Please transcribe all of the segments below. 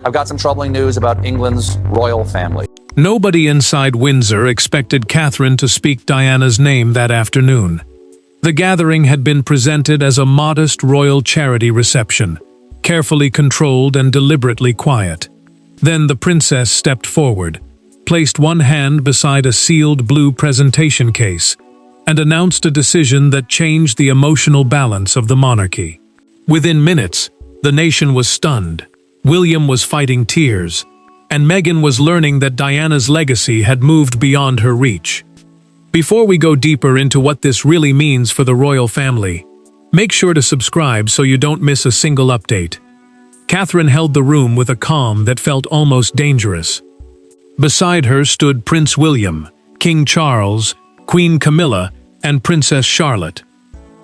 I've got some troubling news about England's royal family. Nobody inside Windsor expected Catherine to speak Diana's name that afternoon. The gathering had been presented as a modest royal charity reception, carefully controlled and deliberately quiet. Then the princess stepped forward, placed one hand beside a sealed blue presentation case, and announced a decision that changed the emotional balance of the monarchy. Within minutes, the nation was stunned. William was fighting tears, and Meghan was learning that Diana's legacy had moved beyond her reach. Before we go deeper into what this really means for the royal family, make sure to subscribe so you don't miss a single update. Catherine held the room with a calm that felt almost dangerous. Beside her stood Prince William, King Charles, Queen Camilla, and Princess Charlotte.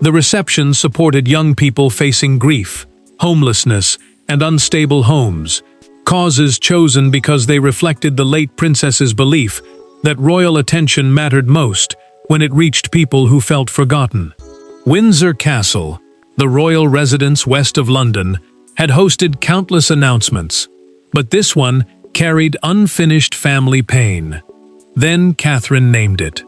The reception supported young people facing grief, homelessness, and unstable homes, causes chosen because they reflected the late princess's belief that royal attention mattered most when it reached people who felt forgotten. Windsor Castle, the royal residence west of London, had hosted countless announcements, but this one carried unfinished family pain. Then Catherine named it.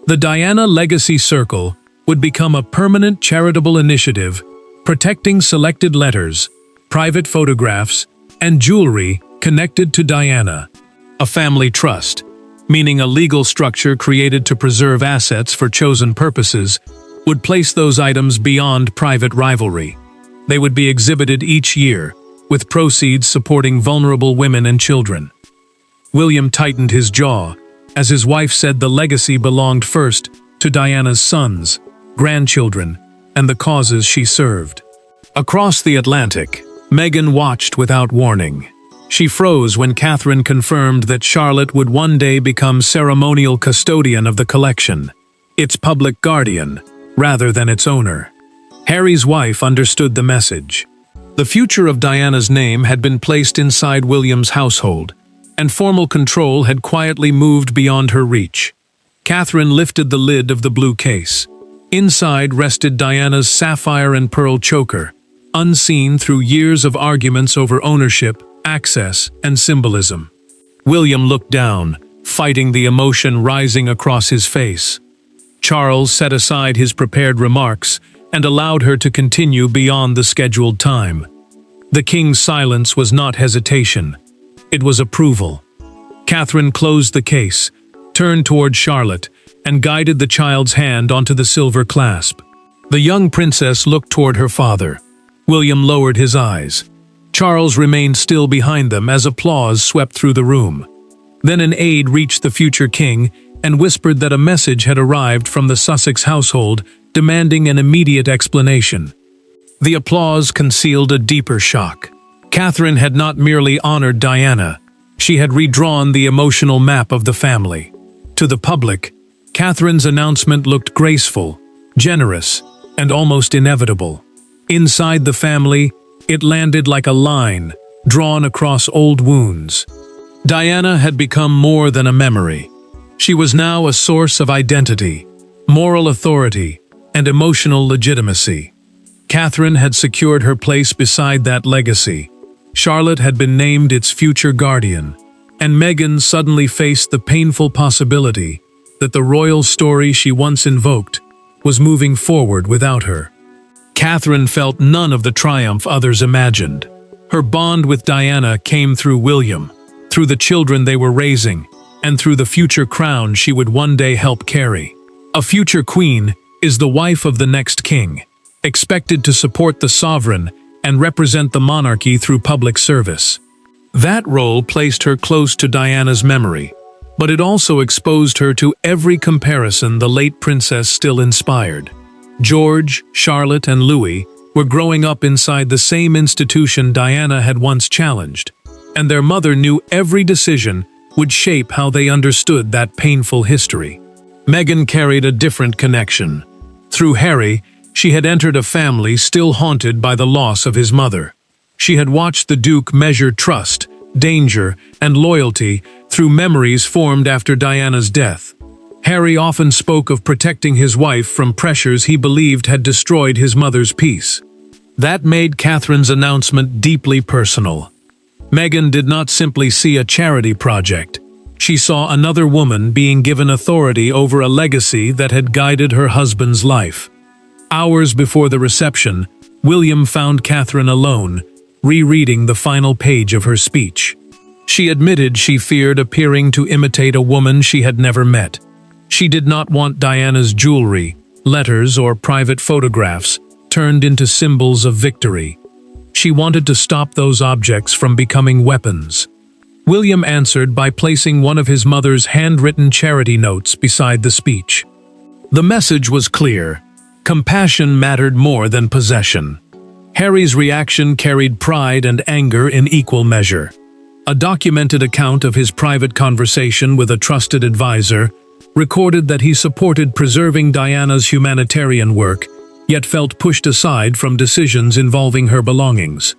The Diana Legacy Circle would become a permanent charitable initiative, protecting selected letters, private photographs, and jewelry connected to Diana. A family trust, meaning a legal structure created to preserve assets for chosen purposes, would place those items beyond private rivalry. They would be exhibited each year, with proceeds supporting vulnerable women and children. William tightened his jaw, as his wife said the legacy belonged first to Diana's sons, grandchildren, and the causes she served. Across the Atlantic, Meghan watched without warning. She froze when Catherine confirmed that Charlotte would one day become ceremonial custodian of the collection, its public guardian, rather than its owner. Harry's wife understood the message. The future of Diana's name had been placed inside William's household, and formal control had quietly moved beyond her reach. Catherine lifted the lid of the blue case. Inside rested Diana's sapphire and pearl choker, unseen through years of arguments over ownership, access, and symbolism. William looked down, fighting the emotion rising across his face. Charles set aside his prepared remarks and allowed her to continue beyond the scheduled time. The king's silence was not hesitation. It was approval. Catherine closed the case, turned toward Charlotte, and guided the child's hand onto the silver clasp. The young princess looked toward her father. William lowered his eyes. Charles remained still behind them as applause swept through the room. Then an aide reached the future king and whispered that a message had arrived from the Sussex household demanding an immediate explanation. The applause concealed a deeper shock. Catherine had not merely honored Diana, she had redrawn the emotional map of the family. To the public, Catherine's announcement looked graceful, generous, and almost inevitable. Inside the family, it landed like a line, drawn across old wounds. Diana had become more than a memory. She was now a source of identity, moral authority, and emotional legitimacy. Catherine had secured her place beside that legacy. Charlotte had been named its future guardian, and Meghan suddenly faced the painful possibility that the royal story she once invoked was moving forward without her. Catherine felt none of the triumph others imagined. Her bond with Diana came through William, through the children they were raising, and through the future crown she would one day help carry. A future queen is the wife of the next king, expected to support the sovereign and represent the monarchy through public service. That role placed her close to Diana's memory, but it also exposed her to every comparison the late princess still inspired. George, Charlotte, and Louis were growing up inside the same institution Diana had once challenged, and their mother knew every decision would shape how they understood that painful history. Meghan carried a different connection. Through Harry, she had entered a family still haunted by the loss of his mother. She had watched the Duke measure trust, danger, and loyalty through memories formed after Diana's death. Harry often spoke of protecting his wife from pressures he believed had destroyed his mother's peace. That made Catherine's announcement deeply personal. Meghan did not simply see a charity project. She saw another woman being given authority over a legacy that had guided her husband's life. Hours before the reception, William found Catherine alone, rereading the final page of her speech. She admitted she feared appearing to imitate a woman she had never met. She did not want Diana's jewelry, letters, or private photographs turned into symbols of victory. She wanted to stop those objects from becoming weapons. William answered by placing one of his mother's handwritten charity notes beside the speech. The message was clear. Compassion mattered more than possession. Harry's reaction carried pride and anger in equal measure. A documented account of his private conversation with a trusted advisor recorded that he supported preserving Diana's humanitarian work, yet felt pushed aside from decisions involving her belongings.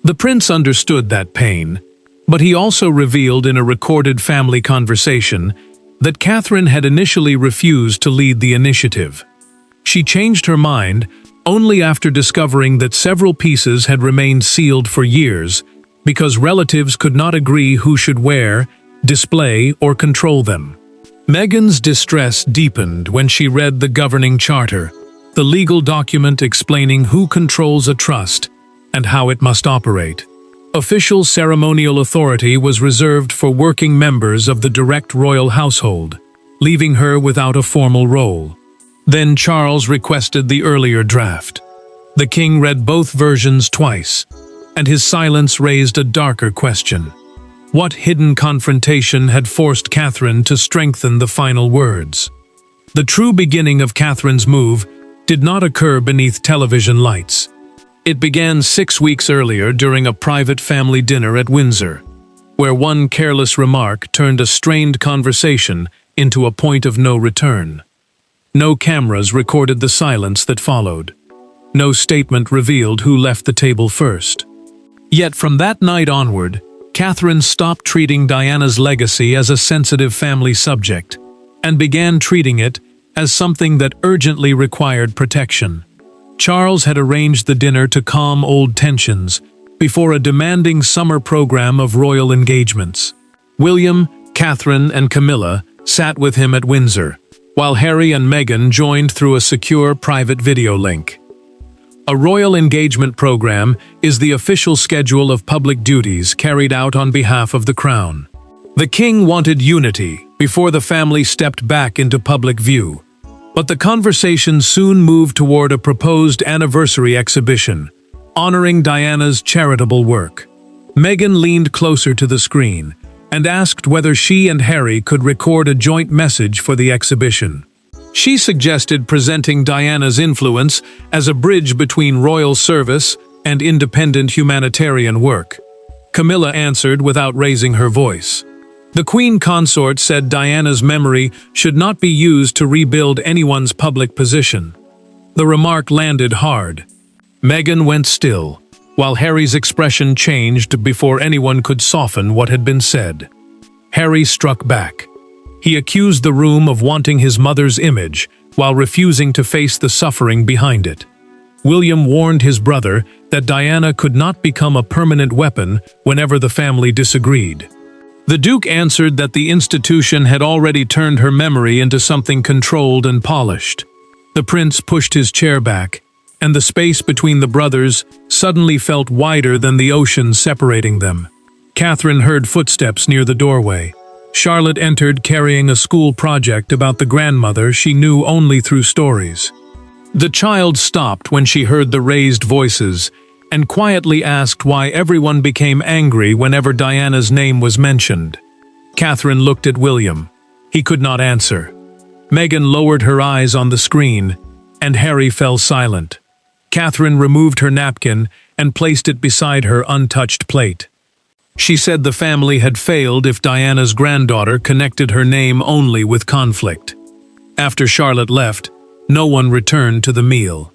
The prince understood that pain, but he also revealed in a recorded family conversation that Catherine had initially refused to lead the initiative. She changed her mind only after discovering that several pieces had remained sealed for years because relatives could not agree who should wear, display, or control them. Meghan's distress deepened when she read the governing charter, the legal document explaining who controls a trust and how it must operate. Official ceremonial authority was reserved for working members of the direct royal household, leaving her without a formal role. Then Charles requested the earlier draft. The king read both versions twice, and his silence raised a darker question. What hidden confrontation had forced Catherine to strengthen the final words? The true beginning of Catherine's move did not occur beneath television lights. It began 6 weeks earlier during a private family dinner at Windsor, where one careless remark turned a strained conversation into a point of no return. No cameras recorded the silence that followed. No statement revealed who left the table first. Yet from that night onward, Catherine stopped treating Diana's legacy as a sensitive family subject and began treating it as something that urgently required protection. Charles had arranged the dinner to calm old tensions before a demanding summer program of royal engagements. William, Catherine, and Camilla sat with him at Windsor, while Harry and Meghan joined through a secure private video link. A royal engagement program is the official schedule of public duties carried out on behalf of the crown. The king wanted unity before the family stepped back into public view, but the conversation soon moved toward a proposed anniversary exhibition, honoring Diana's charitable work. Meghan leaned closer to the screen and asked whether she and Harry could record a joint message for the exhibition. She suggested presenting Diana's influence as a bridge between royal service and independent humanitarian work. Camilla answered without raising her voice. The Queen Consort said Diana's memory should not be used to rebuild anyone's public position. The remark landed hard. Meghan went still, while Harry's expression changed before anyone could soften what had been said. Harry struck back. He accused the room of wanting his mother's image while refusing to face the suffering behind it. William warned his brother that Diana could not become a permanent weapon whenever the family disagreed. The Duke answered that the institution had already turned her memory into something controlled and polished. The prince pushed his chair back, and the space between the brothers suddenly felt wider than the ocean separating them. Catherine heard footsteps near the doorway. Charlotte entered carrying a school project about the grandmother she knew only through stories. The child stopped when she heard the raised voices and quietly asked why everyone became angry whenever Diana's name was mentioned. Catherine looked at William. He could not answer. Meghan lowered her eyes on the screen, and Harry fell silent. Catherine removed her napkin and placed it beside her untouched plate. She said the family had failed if Diana's granddaughter connected her name only with conflict. After Charlotte left, no one returned to the meal.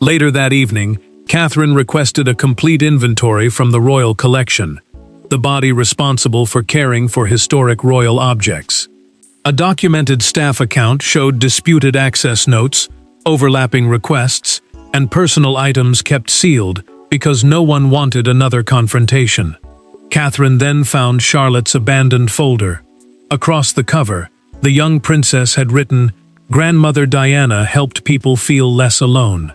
Later that evening, Catherine requested a complete inventory from the royal collection, the body responsible for caring for historic royal objects. A documented staff account showed disputed access notes, overlapping requests, and personal items kept sealed because no one wanted another confrontation. Catherine then found Charlotte's abandoned folder. Across the cover, the young princess had written, "Grandmother Diana helped people feel less alone."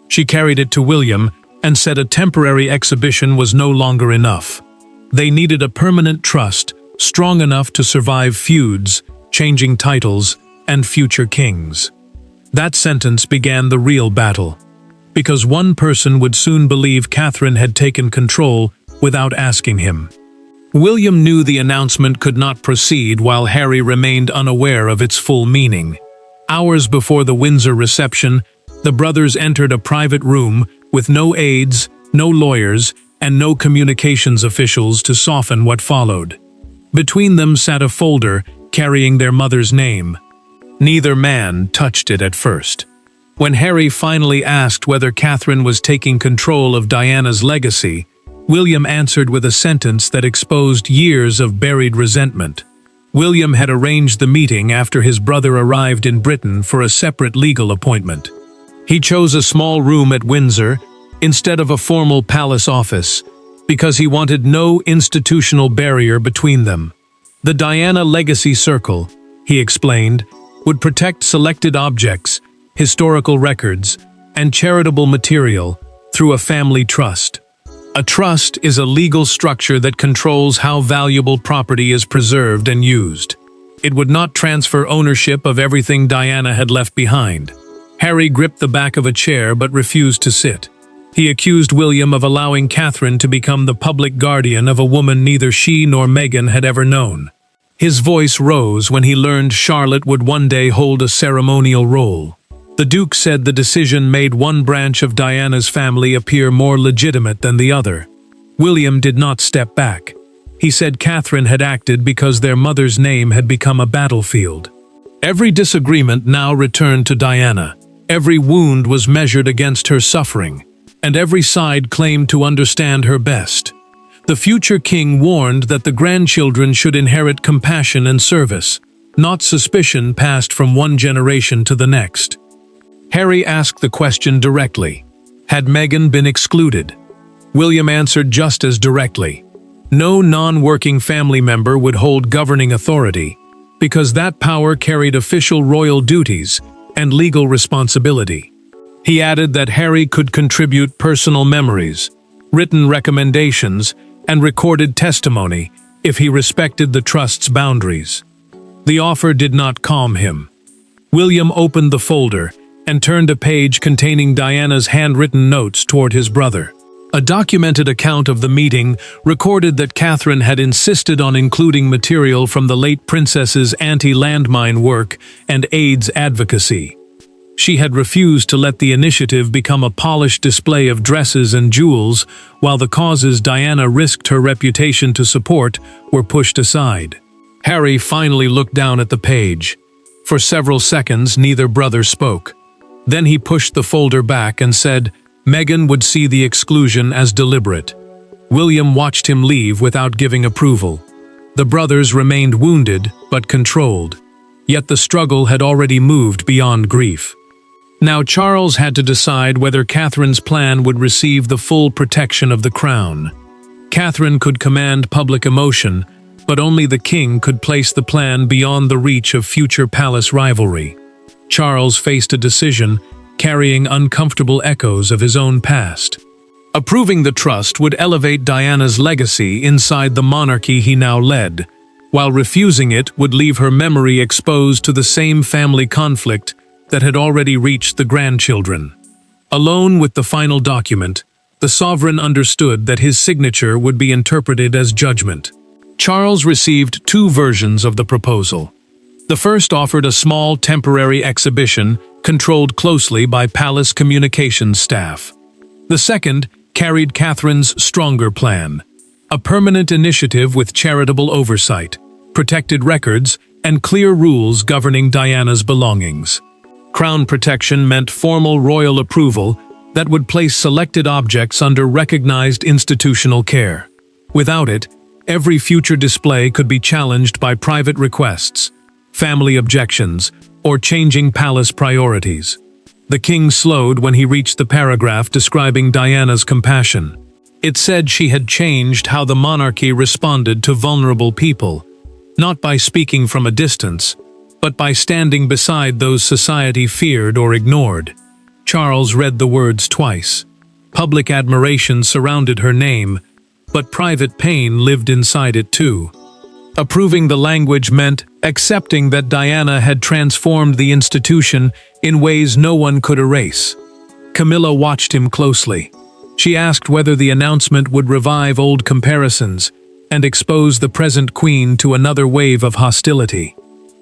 She carried it to William and said a temporary exhibition was no longer enough. They needed a permanent trust, strong enough to survive feuds, changing titles, and future kings. That sentence began the real battle, because one person would soon believe Catherine had taken control without asking him. William knew the announcement could not proceed while Harry remained unaware of its full meaning. Hours before the Windsor reception, the brothers entered a private room with no aides, no lawyers, and no communications officials to soften what followed. Between them sat a folder carrying their mother's name. Neither man touched it at first. When Harry finally asked whether Catherine was taking control of Diana's legacy, William answered with a sentence that exposed years of buried resentment. William had arranged the meeting after his brother arrived in Britain for a separate legal appointment. He chose a small room at Windsor instead of a formal palace office, because he wanted no institutional barrier between them. The Diana Legacy Circle, he explained, would protect selected objects, historical records, and charitable material through a family trust. A trust is a legal structure that controls how valuable property is preserved and used. It would not transfer ownership of everything Diana had left behind. Harry gripped the back of a chair but refused to sit. He accused William of allowing Catherine to become the public guardian of a woman neither she nor Meghan had ever known. His voice rose when he learned Charlotte would one day hold a ceremonial role. The Duke said the decision made one branch of Diana's family appear more legitimate than the other. William did not step back. He said Catherine had acted because their mother's name had become a battlefield. Every disagreement now returned to Diana. Every wound was measured against her suffering, and every side claimed to understand her best. The future king warned that the grandchildren should inherit compassion and service, not suspicion passed from one generation to the next. Harry asked the question directly. Had Meghan been excluded? William answered just as directly. No non-working family member would hold governing authority, because that power carried official royal duties and legal responsibility. He added that Harry could contribute personal memories, written recommendations, and recorded testimony if he respected the trust's boundaries. The offer did not calm him. William opened the folder and turned a page containing Diana's handwritten notes toward his brother. A documented account of the meeting recorded that Catherine had insisted on including material from the late princess's anti-landmine work and AIDS advocacy. She had refused to let the initiative become a polished display of dresses and jewels, while the causes Diana risked her reputation to support were pushed aside. Harry finally looked down at the page. For several seconds, neither brother spoke. Then he pushed the folder back and said, Meghan would see the exclusion as deliberate. William watched him leave without giving approval. The brothers remained wounded but controlled. Yet the struggle had already moved beyond grief. Now Charles had to decide whether Catherine's plan would receive the full protection of the crown. Catherine could command public emotion, but only the king could place the plan beyond the reach of future palace rivalry. Charles faced a decision carrying uncomfortable echoes of his own past. Approving the trust would elevate Diana's legacy inside the monarchy he now led, while refusing it would leave her memory exposed to the same family conflict that had already reached the grandchildren. Alone with the final document, the sovereign understood that his signature would be interpreted as judgment. Charles received two versions of the proposal. The first offered a small temporary exhibition controlled closely by palace communications staff. The second carried Catherine's stronger plan, a permanent initiative with charitable oversight, protected records, and clear rules governing Diana's belongings. Crown protection meant formal royal approval that would place selected objects under recognized institutional care. Without it, every future display could be challenged by private requests, family objections, or changing palace priorities. The king slowed when he reached the paragraph describing Diana's compassion. It said she had changed how the monarchy responded to vulnerable people, not by speaking from a distance, but by standing beside those society feared or ignored. Charles read the words twice. Public admiration surrounded her name, but private pain lived inside it too. Approving the language meant accepting that Diana had transformed the institution in ways no one could erase. Camilla watched him closely. She asked whether the announcement would revive old comparisons and expose the present queen to another wave of hostility.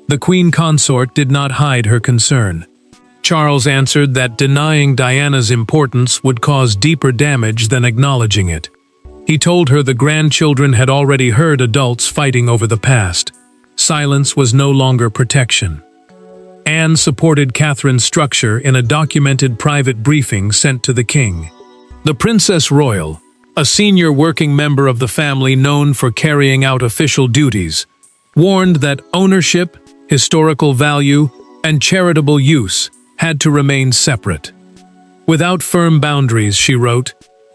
The queen consort did not hide her concern. Charles answered that denying Diana's importance would cause deeper damage than acknowledging it. He told her the grandchildren had already heard adults fighting over the past. Silence was no longer protection. Anne supported Catherine's structure in a documented private briefing sent to the king. The Princess Royal, a senior working member of the family known for carrying out official duties, warned that ownership, historical value, and charitable use had to remain separate. Without firm boundaries, she wrote,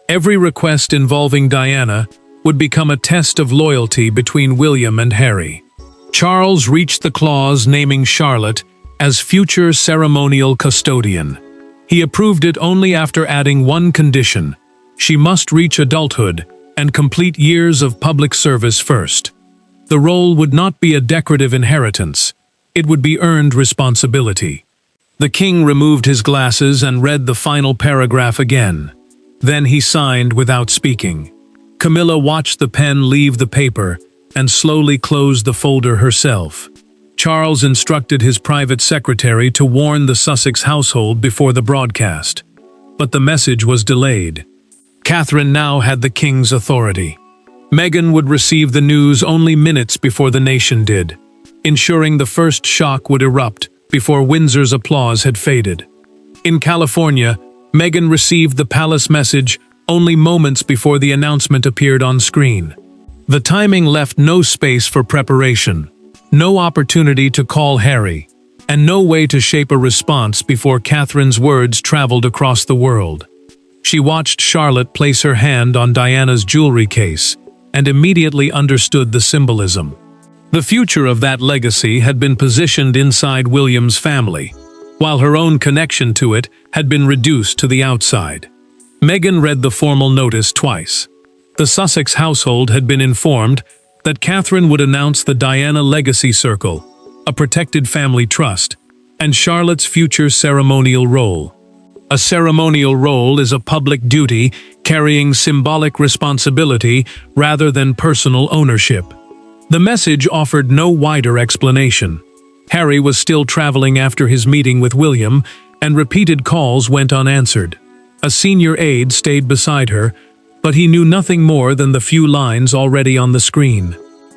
every request involving Diana would become a test of loyalty between William and Harry. Charles reached the clause naming Charlotte as future ceremonial custodian. He approved it only after adding one condition: she must reach adulthood and complete years of public service first. The role would not be a decorative inheritance, it would be earned responsibility. The king removed his glasses and read the final paragraph again. Then he signed without speaking. Camilla watched the pen leave the paper and slowly closed the folder herself. Charles instructed his private secretary to warn the Sussex household before the broadcast. But the message was delayed. Catherine now had the king's authority. Meghan would receive the news only minutes before the nation did, ensuring the first shock would erupt before Windsor's applause had faded. In California, Meghan received the palace message only moments before the announcement appeared on screen. The timing left no space for preparation, no opportunity to call Harry, and no way to shape a response before Catherine's words traveled across the world. She watched Charlotte place her hand on Diana's jewelry case and immediately understood the symbolism. The future of that legacy had been positioned inside William's family, while her own connection to it had been reduced to the outside. Meghan read the formal notice twice. The Sussex household had been informed that Catherine would announce the Diana Legacy Circle, a protected family trust, and Charlotte's future ceremonial role. A ceremonial role is a public duty carrying symbolic responsibility rather than personal ownership. The message offered no wider explanation. Harry was still traveling after his meeting with William, and repeated calls went unanswered. A senior aide stayed beside her, but he knew nothing more than the few lines already on the screen.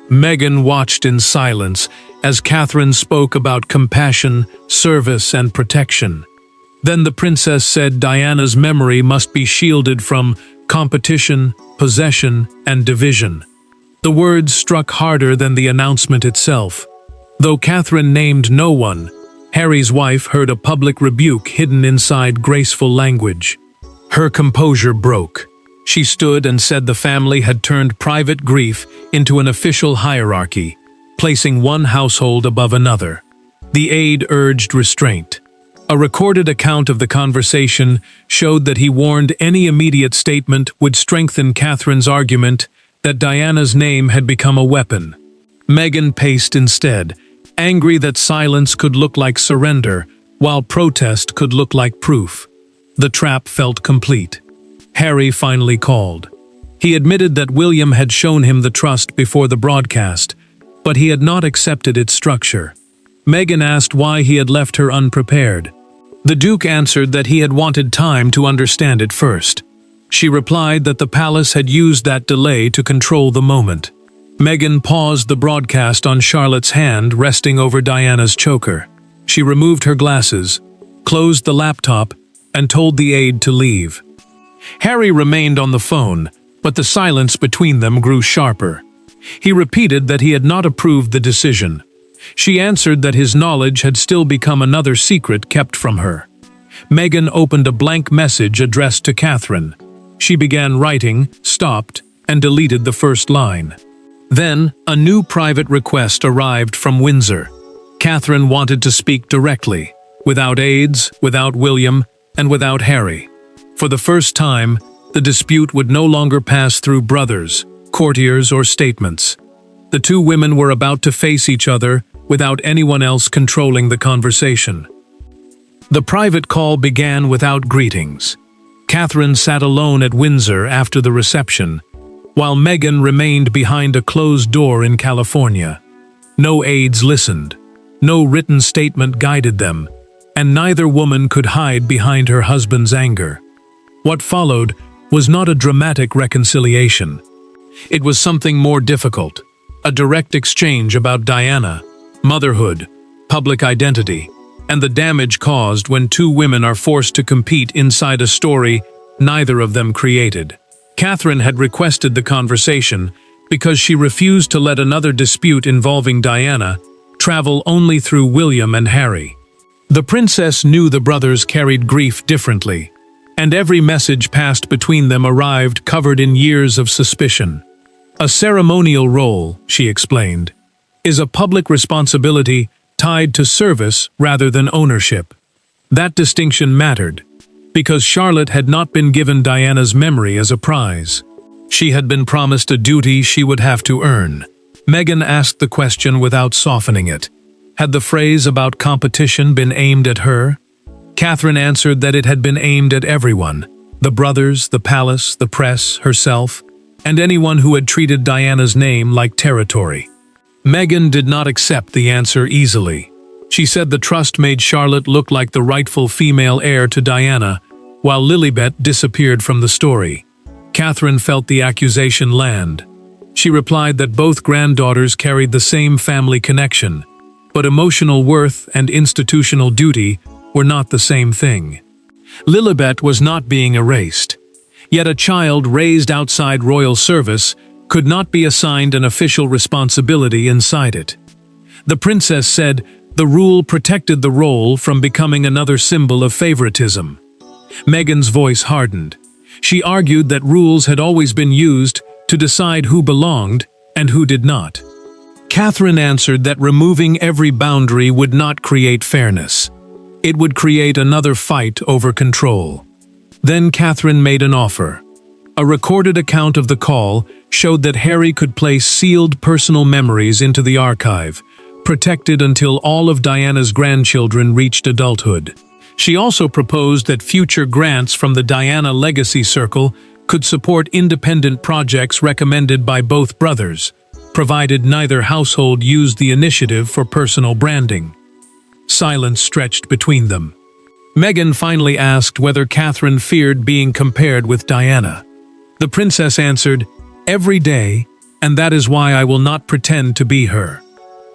Meghan watched in silence as Catherine spoke about compassion, service, and protection. Then the princess said Diana's memory must be shielded from competition, possession, and division. The words struck harder than the announcement itself. Though Catherine named no one, Harry's wife heard a public rebuke hidden inside graceful language. Her composure broke. She stood and said the family had turned private grief into an official hierarchy, placing one household above another. The aide urged restraint. A recorded account of the conversation showed that he warned any immediate statement would strengthen Catherine's argument that Diana's name had become a weapon. Meghan paced instead, angry that silence could look like surrender, while protest could look like proof. The trap felt complete. Harry finally called. He admitted that William had shown him the trust before the broadcast, but he had not accepted its structure. Meghan asked why he had left her unprepared. The Duke answered that he had wanted time to understand it first. She replied that the palace had used that delay to control the moment. Meghan paused the broadcast on Charlotte's hand resting over Diana's choker. She removed her glasses, closed the laptop, and told the aide to leave. Harry remained on the phone, but the silence between them grew sharper. He repeated that he had not approved the decision. She answered that his knowledge had still become another secret kept from her. Meghan opened a blank message addressed to Catherine. She began writing, stopped, and deleted the first line. Then, a new private request arrived from Windsor. Catherine wanted to speak directly, without aides, without William, and without Harry. For the first time, the dispute would no longer pass through brothers, courtiers, or statements. The two women were about to face each other without anyone else controlling the conversation. The private call began without greetings. Catherine sat alone at Windsor after the reception, while Meghan remained behind a closed door in California. No aides listened, no written statement guided them, and neither woman could hide behind her husband's anger. What followed was not a dramatic reconciliation. It was something more difficult, a direct exchange about Diana, motherhood, public identity, and the damage caused when two women are forced to compete inside a story neither of them created. Catherine had requested the conversation because she refused to let another dispute involving Diana travel only through William and Harry. The princess knew the brothers carried grief differently, and every message passed between them arrived covered in years of suspicion. A ceremonial role, she explained, is a public responsibility tied to service rather than ownership. That distinction mattered, because Charlotte had not been given Diana's memory as a prize. She had been promised a duty she would have to earn. Meghan asked the question without softening it. Had the phrase about competition been aimed at her? Catherine answered that it had been aimed at everyone, the brothers, the palace, the press, herself, and anyone who had treated Diana's name like territory. Meghan did not accept the answer easily. She said the trust made Charlotte look like the rightful female heir to Diana, while Lilibet disappeared from the story. Catherine felt the accusation land. She replied that both granddaughters carried the same family connection, but emotional worth and institutional duty were not the same thing. Lilibet was not being erased. Yet a child raised outside royal service could not be assigned an official responsibility inside it. The princess said the rule protected the role from becoming another symbol of favoritism. Meghan's voice hardened. She argued that rules had always been used to decide who belonged and who did not. Catherine answered that removing every boundary would not create fairness. It would create another fight over control. Then Catherine made an offer. A recorded account of the call showed that Harry could place sealed personal memories into the archive, protected until all of Diana's grandchildren reached adulthood. She also proposed that future grants from the Diana Legacy Circle could support independent projects recommended by both brothers, provided neither household used the initiative for personal branding. Silence stretched between them. Meghan finally asked whether Catherine feared being compared with Diana. The princess answered, "Every day, and that is why I will not pretend to be her."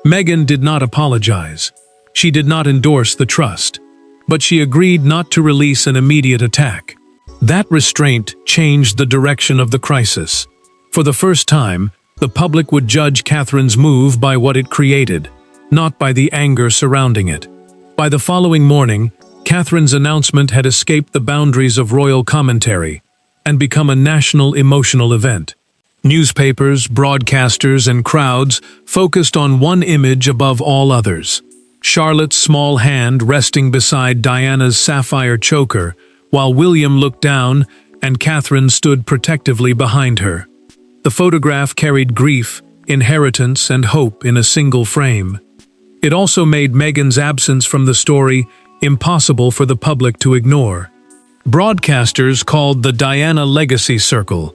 Meghan did not apologize. She did not endorse the trust, but she agreed not to release an immediate attack. That restraint changed the direction of the crisis. For the first time, the public would judge Catherine's move by what it created, not by the anger surrounding it. By the following morning, Catherine's announcement had escaped the boundaries of royal commentary and become a national emotional event. Newspapers, broadcasters, and crowds focused on one image above all others: Charlotte's small hand resting beside Diana's sapphire choker, while William looked down and Catherine stood protectively behind her. The photograph carried grief, inheritance, and hope in a single frame. It also made Meghan's absence from the story impossible for the public to ignore. Broadcasters called the Diana Legacy Circle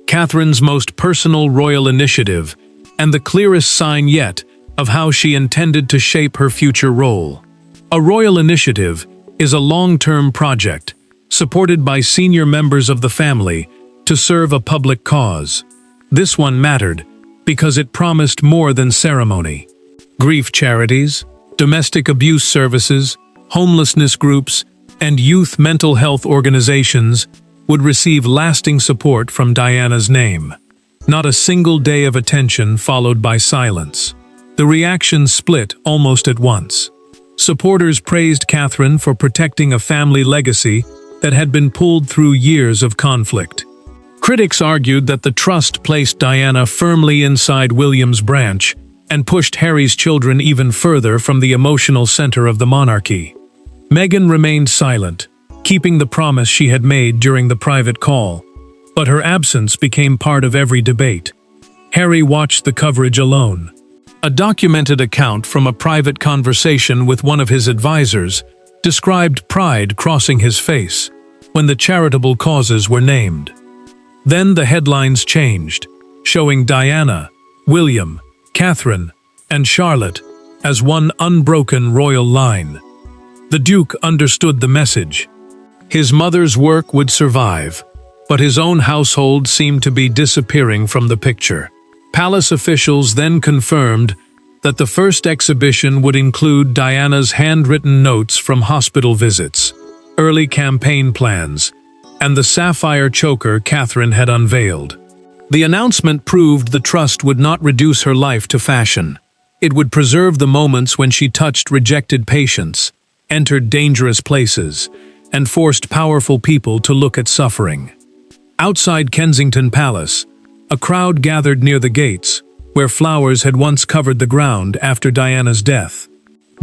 Catherine's most personal royal initiative, and the clearest sign yet of how she intended to shape her future role. A royal initiative is a long-term project, supported by senior members of the family, to serve a public cause. This one mattered because it promised more than ceremony. Grief charities, domestic abuse services, homelessness groups, and youth mental health organizations would receive lasting support from Diana's name. Not a single day of attention followed by silence. The reaction split almost at once. Supporters praised Catherine for protecting a family legacy that had been pulled through years of conflict. Critics argued that the trust placed Diana firmly inside William's branch and pushed Harry's children even further from the emotional center of the monarchy. Meghan remained silent, keeping the promise she had made during the private call, but her absence became part of every debate. Harry watched the coverage alone. A documented account from a private conversation with one of his advisors described pride crossing his face when the charitable causes were named. Then the headlines changed, showing Diana, William, Catherine, and Charlotte as one unbroken royal line. The Duke understood the message. His mother's work would survive, but his own household seemed to be disappearing from the picture. Palace officials then confirmed that the first exhibition would include Diana's handwritten notes from hospital visits, early campaign plans, and the sapphire choker Catherine had unveiled. The announcement proved the trust would not reduce her life to fashion. It would preserve the moments when she touched rejected patients, entered dangerous places, and forced powerful people to look at suffering. Outside Kensington Palace, a crowd gathered near the gates, where flowers had once covered the ground after Diana's death.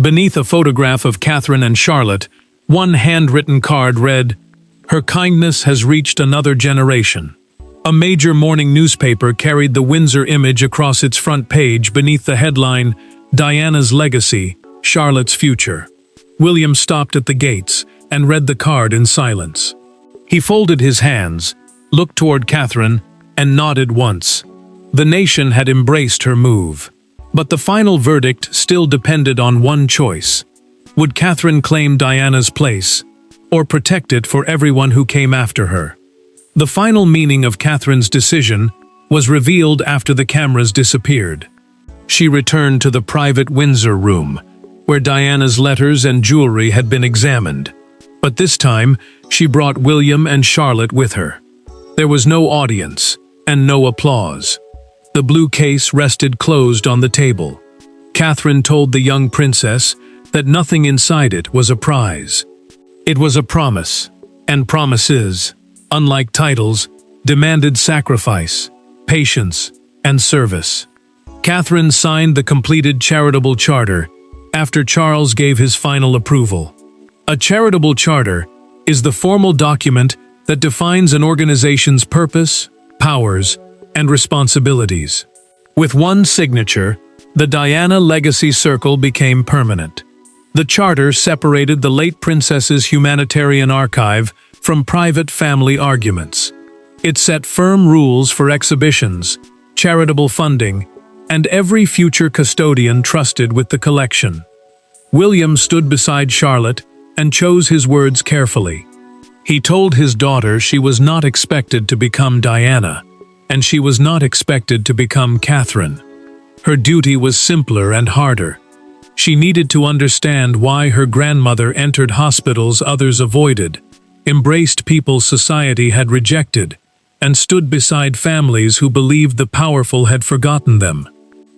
Beneath a photograph of Catherine and Charlotte, one handwritten card read, "Her kindness has reached another generation." A major morning newspaper carried the Windsor image across its front page beneath the headline, "Diana's Legacy, Charlotte's Future." William stopped at the gates and read the card in silence. He folded his hands, looked toward Catherine, and nodded once. The nation had embraced her move. But the final verdict still depended on one choice. Would Catherine claim Diana's place, or protect it for everyone who came after her? The final meaning of Catherine's decision was revealed after the cameras disappeared. She returned to the private Windsor room, where Diana's letters and jewelry had been examined. But this time, she brought William and Charlotte with her. There was no audience, and no applause. The blue case rested closed on the table. Catherine told the young princess that nothing inside it was a prize. It was a promise, and promises, unlike titles, demanded sacrifice, patience, and service. Catherine signed the completed charitable charter after Charles gave his final approval. A charitable charter is the formal document that defines an organization's purpose, powers, and responsibilities. With one signature, the Diana Legacy Circle became permanent. The charter separated the late princess's humanitarian archive from private family arguments. It set firm rules for exhibitions, charitable funding, and every future custodian trusted with the collection. William stood beside Charlotte and chose his words carefully. He told his daughter she was not expected to become Diana, and she was not expected to become Catherine. Her duty was simpler and harder. She needed to understand why her grandmother entered hospitals others avoided, embraced people society had rejected, and stood beside families who believed the powerful had forgotten them.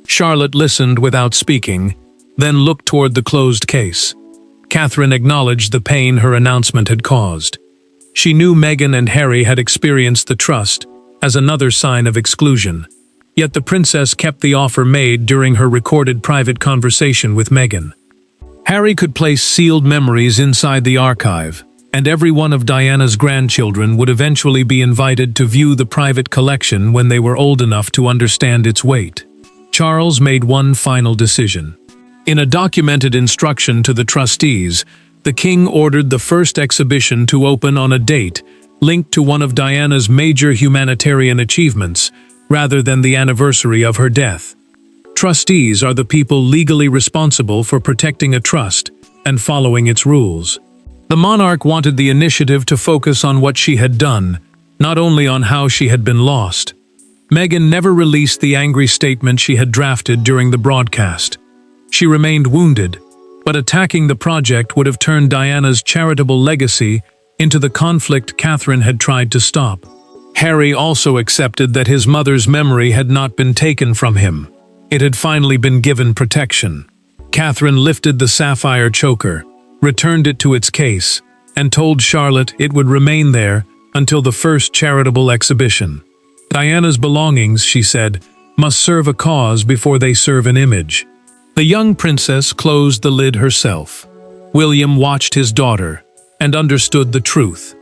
Charlotte listened without speaking, then looked toward the closed case. Catherine acknowledged the pain her announcement had caused. She knew Meghan and Harry had experienced the trust as another sign of exclusion. Yet the princess kept the offer made during her recorded private conversation with Meghan. Harry could place sealed memories inside the archive, and every one of Diana's grandchildren would eventually be invited to view the private collection when they were old enough to understand its weight. Charles made one final decision. In a documented instruction to the trustees, the king ordered the first exhibition to open on a date linked to one of Diana's major humanitarian achievements, rather than the anniversary of her death. Trustees are the people legally responsible for protecting a trust and following its rules. The monarch wanted the initiative to focus on what she had done, not only on how she had been lost. Meghan never released the angry statement she had drafted during the broadcast. She remained wounded, but attacking the project would have turned Diana's charitable legacy into the conflict Catherine had tried to stop. Harry also accepted that his mother's memory had not been taken from him. It had finally been given protection. Catherine lifted the sapphire choker, returned it to its case, and told Charlotte it would remain there until the first charitable exhibition. Diana's belongings, she said, must serve a cause before they serve an image. The young princess closed the lid herself. William watched his daughter and understood the truth.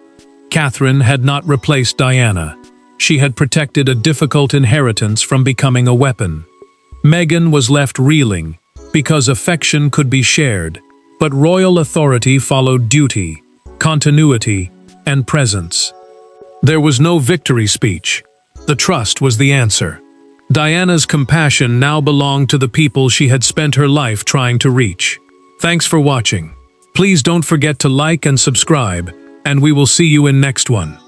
Catherine had not replaced Diana. She had protected a difficult inheritance from becoming a weapon. Meghan was left reeling, because affection could be shared, but royal authority followed duty, continuity, and presence. There was no victory speech. The trust was the answer. Diana's compassion now belonged to the people she had spent her life trying to reach. Thanks for watching. Please don't forget to like and subscribe, and we will see you in next one.